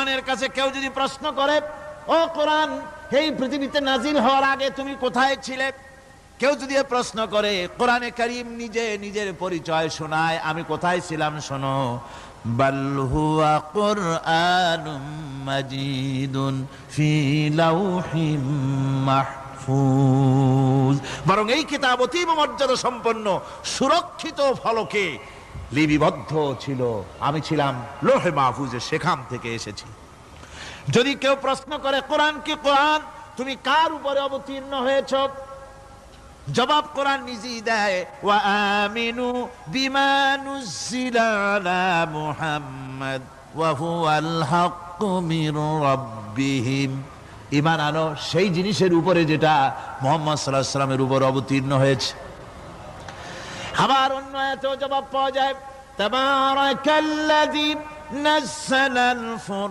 কোরআনের কাছে কেউ যদি প্রশ্ন করে, ও কোরআন, এই পৃথিবীতে নাজিল হওয়ার আগে তুমি কোথায় ছিলে? কেউ যদি প্রশ্ন করে, কোরআনে কারীম নিজে নিজের পরিচয় শোনায়, আমি কোথায় ছিলাম শোনো। বাল হুয়া কুরআনুম মাজিদুন ফি লাউহিম মাহফুজ, বরং এই কিতাব অতীব মর্যাদা সম্পন্ন সুরক্ষিত ফলকে লিপিবদ্ধ ছিল, আমি ছিলাম লৌহে মাহফুজে, সেখান থেকে এসেছি। যদি কেউ প্রশ্ন করে, কোরআন কি কোরআন, তুমি কার উপরে অবতীর্ণ হয়েছ? জবাব কোরআন নিজেই দেয়, ওয়া আমিনু বিমা নুজিলা আলা মুহাম্মাদ ওয়া হুয়াল হাক্কু মির রাব্বিহিম। ঈমান আনো সেই জিনিসের উপরে যেটা মুহাম্মদ সাল্লাল্লাহু আলাইহি ওয়াসাল্লামের উপর অবতীর্ণ হয়েছে। আবার অন্য আয়াতেও জবাব পাওয়া যায়, তাবারাকাল্লাযী নাযালাল ফুরকান